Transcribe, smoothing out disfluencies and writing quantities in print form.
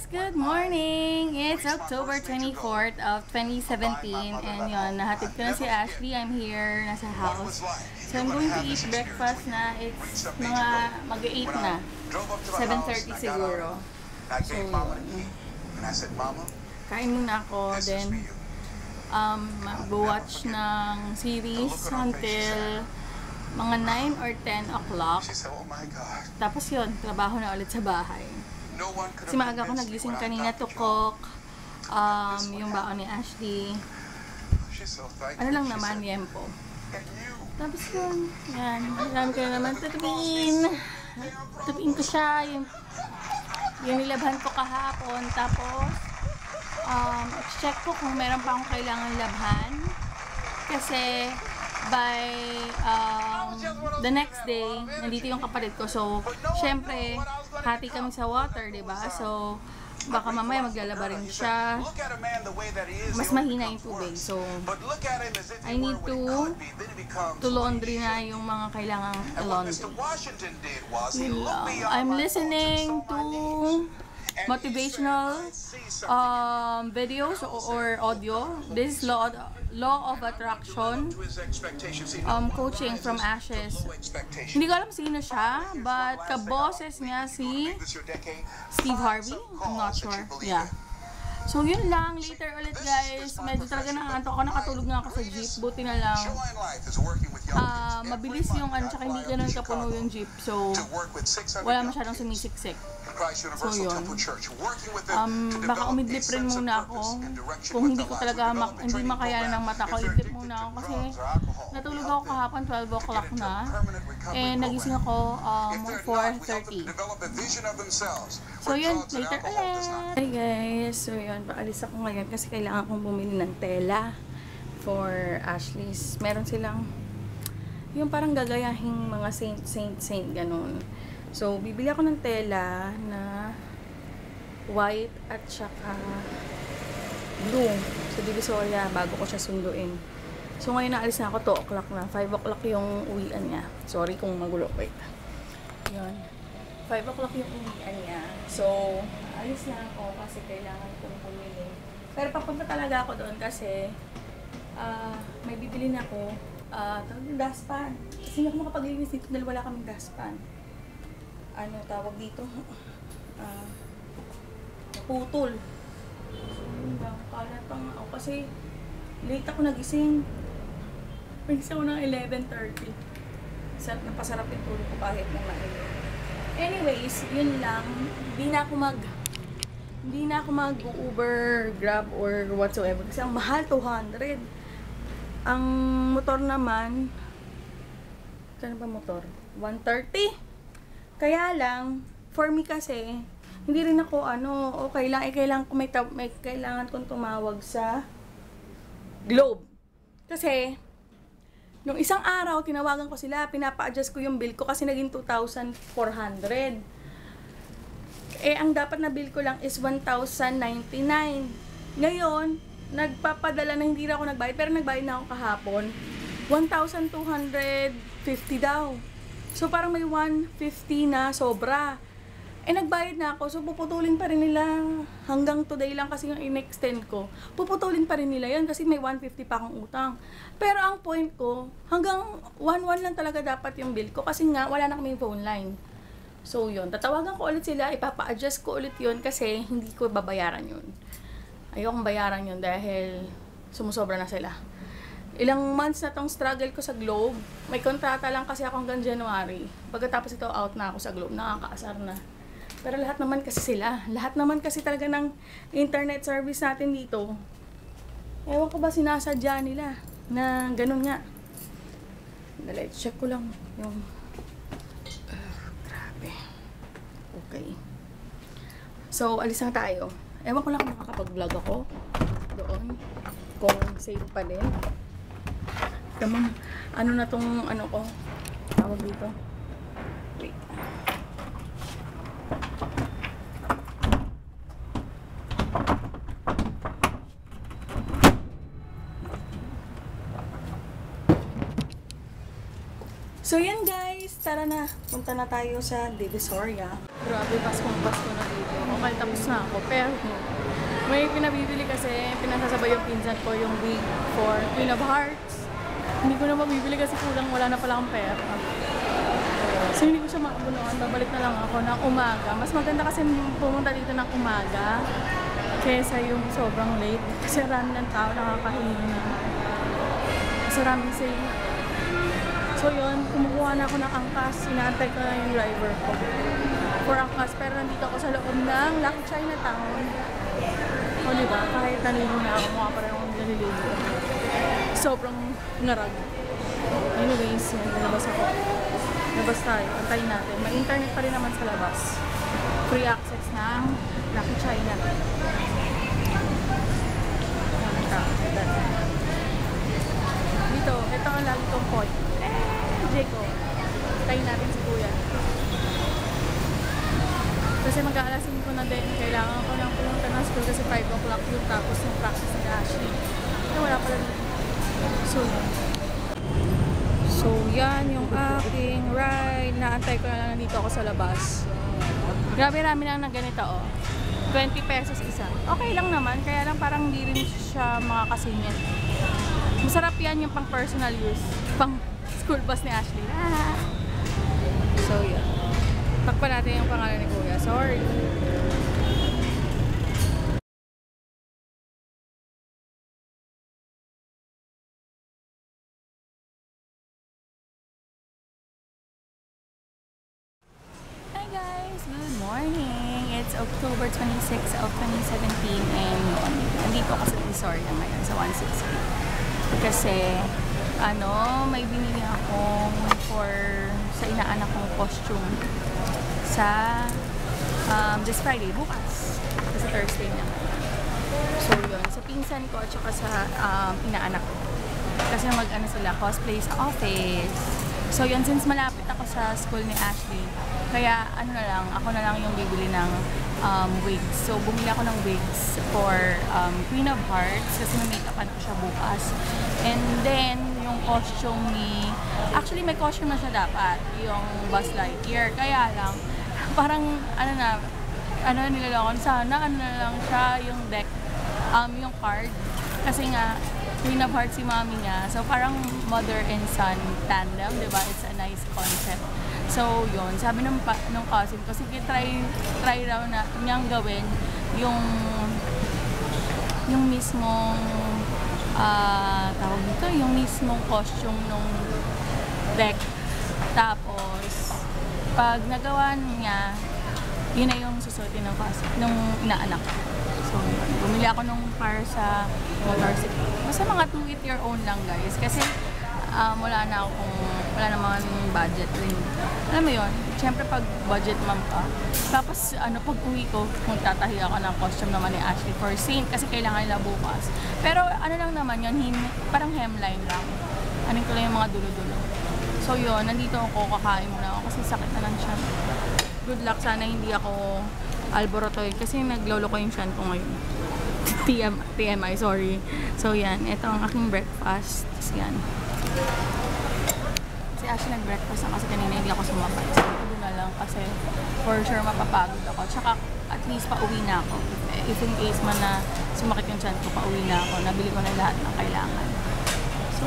guys! Good morning! It's October 24th of 2017 and yun, nahatid ko na si Ashley. I'm here, nasa house. So I'm going to eat breakfast na. It's mga mag-8 na. 7:30 siguro. So kain muna ako. Then mag-watch ng series until mga 9 or 10 o'clock. Tapos yun, trabaho na ulit sa bahay. Kasi maaga ako nagising kanina to cook yung baon ni Ashley. Ano lang naman, yempo. Tapos yun, yan. Marami ko na naman tutupiin. Tutupiin ko siya. Yung nilabhan ko kahapon. Tapos, check ko kung meron pa akong kailangan labhan. Kasi, by the next day, nandito yung kapatid ko. So, syempre, hati kami sa water, diba? So, baka mamaya maglalaba rin siya. Mas mahina yung tubig. So, I need to laundry na yung mga kailangang laundry. I'm listening to motivational videos or audio. This is Law of Attraction coaching from Ashes. Hindi ko alam sino siya, but kaboses niya si Steve Harvey. I'm not sure. Yeah. So yun lang, later ulit guys. Medyo talaga nakaantok ako, nakatulog nga ako sa jeep. Buti na lang mabilis yung tsaka hindi ganun kapuno yung jeep. So wala masyadong sumisiksik. So yun, baka umidlip rin muna ako. Kung hindi ko talaga hindi makayanan ng mata ko, idlip muna ako kasi natulog ako kahapon 12 o'clock na and nagising ako 4:30. So yun, later ulit. Hey guys, so yun, paalis ako ngayon kasi kailangan kong bumili ng tela for Ashley's. Meron silang yung parang gagayahing mga saint ganun. So, bibili ako ng tela na white at saka blue sa Divisoria bago ko siya sunduin. So, ngayon naalis na ako, 2 o'clock na. 5 o'clock yung uwian niya. Sorry kung magulo. Wait. Yun. 5 o'clock yung uwian niya. So, alis na ako kasi kailangan kong bumili. Pero papunta talaga ako doon kasi may bibili na ako dustpan. Kasi hindi ako makapaglinis dito dahil wala kaming dustpan. Ano tawag dito? Naputol. So, yun lang. Kalat pa nga ako kasi late ako nagising. Nagising ako ng 11:30. Napasarap yung tulog ko kahit na mainit. Anyways, yun lang. Hindi na ako mag-Uber, Grab, or whatsoever. Kasi ang mahal, 200. Ang motor naman, saan ba motor? 130. Kaya lang, for me kasi, hindi rin ako, kailangan kong tumawag sa Globe. Kasi, nung isang araw, tinawagan ko sila, pinapa-adjust ko yung bill ko kasi naging 2,400. Eh, ang dapat na bill ko lang is 1,099. Ngayon, nagpapadala na hindi na ako nagbayad, pero nagbayad na ako kahapon. 1,250 daw. So, parang may 150 na sobra. Eh, nagbayad na ako. So, puputulin pa rin nila. Hanggang today lang kasi yung in-extend ko. Puputulin pa rin nila yan kasi may 150 pa akong utang. Pero ang point ko, hanggang 1,1 lang talaga dapat yung bill ko. Kasi nga, wala na kaming phone line. So, yun. Tatawagan ko ulit sila. Ipapa-adjust ko ulit yun kasi hindi ko babayaran yun. Ayokong bayaran yun dahil sumusobra na sila. Ilang months na tong struggle ko sa Globe. May kontrata lang kasi ako hanggang January. Pagkatapos ito, out na ako sa Globe. Nakakaasar na. Pero lahat naman kasi sila. Lahat naman kasi talaga ng internet service natin dito. Ewan ko ba sinasadya nila na ganun nga. Dali, check ko lang yung... grabe. Okay. So, alis na tayo. Ewan ko lang kung makakapag-vlog ako doon. Kung safe pa din. Tamang, ano na tong, ko, tawag dito. Wait. So, yan guys. Tara na. Punta na tayo sa Divisoria. grabe, Pasko na dito. Okay, tapos na ako. Pero, may pinabibili kasi, pinasasabay yung pinsan ko yung wig for Queen of Hearts. Hindi ko na mabibili kasi kulang, wala na pala akong pera. So, hindi ko siya makabunuan. Babalik na lang ako ng umaga. Mas maganda kasi pumunta dito ng umaga kesa yung sobrang late. Kasi rami ng tao, nakakahiling na. Kasi raming sale. So yun, kumukuha na ako ng angkas. Inaantay ko na yung driver ko for angkas. Pero nandito ako sa loob ng Lucky Chinatown. O diba, kahit naliligo na ako, mukha pa rin akong naliligo. Sobrang ngarag. Anyways, yan, nalabas ako. Labas tayo, antayin natin. May internet pa rin naman sa labas. Free access ng Lucky China. Dito, ito ang lagi kong point. Jeko, antayin natin si Kuya. Kasi mag-aalas 5 na din. Kailangan ko nang pumunta ng school kasi 5 o'clock yung tapos ng practice ni Ashley. Wala pala dito. So, yan yung aking ride. Naantay ko na lang, nandito ako sa labas. Grabe, rami lang na ganito, oh. 20 pesos isa. Okay lang naman, kaya lang parang hindi rin siya makakasingit. Masarap yan yung pang personal use. Pang school bus ni Ashley. So, yan. Takpan natin yung pangalan ni Kuya. Sorry. Good morning! It's October 26 of 2017 and nandito ako sa Disorder ngayon sa 168 kasi may binili akong sa inaanak kong costume sa this Friday, bukas kasi Thursday na. So yun, sa pinsan ko at saka sa inaanak ko kasi sila cosplay sa office. So yun, since malapit ako sa school ni Ashley, kaya ako na lang yung bibili ng wigs. So bumili ako ng wigs for Queen of Hearts kasi may-makeupan ko siya bukas. And then yung costume actually may costume na siya dapat, yung Buzz Lightyear. Kaya lang, parang nilalakon sana, na lang siya yung deck, yung card. Kasi nga, Queen of Hearts si mami niya. So, parang mother and son tandem, diba? It's a nice concept. So, yun. Sabi nung cousin ko, sige, try raw na niyang gawin yung mismong tawag dito, yung mismong costume nung deck. Tapos, pag nagawa niya, yun na yung susuotin ng inaanak. So, bumili ako nung para sa motorcycle. Basta mga to eat your own lang, guys. Kasi wala naman budget rin. Alam mo yun, syempre pag budget mom ka. Tapos, pag uwi ko, kung tatahi ako ng costume naman ni Ashley for Saint kasi kailangan nila bukas. Pero lang naman yun, parang hemline lang. Ko lang yung mga dulo-dulo. So yun, nandito ako, kakain muna ako kasi sakit na lang siya. Good luck, sana hindi ako alborotoy kasi naglolo ko yung tiyan ko ngayon. TMI, sorry. So yan, ito ang aking breakfast. Tapos yan. Si Ashley nag-breakfast na kasi kanina hindi ako sumapay. So ito na lang kasi for sure mapapagod ako. Tsaka at least pauwi na ako. If in case man na sumakit yung tiyan ko, pauwi na ako. Nabili ko na lahat ng kailangan.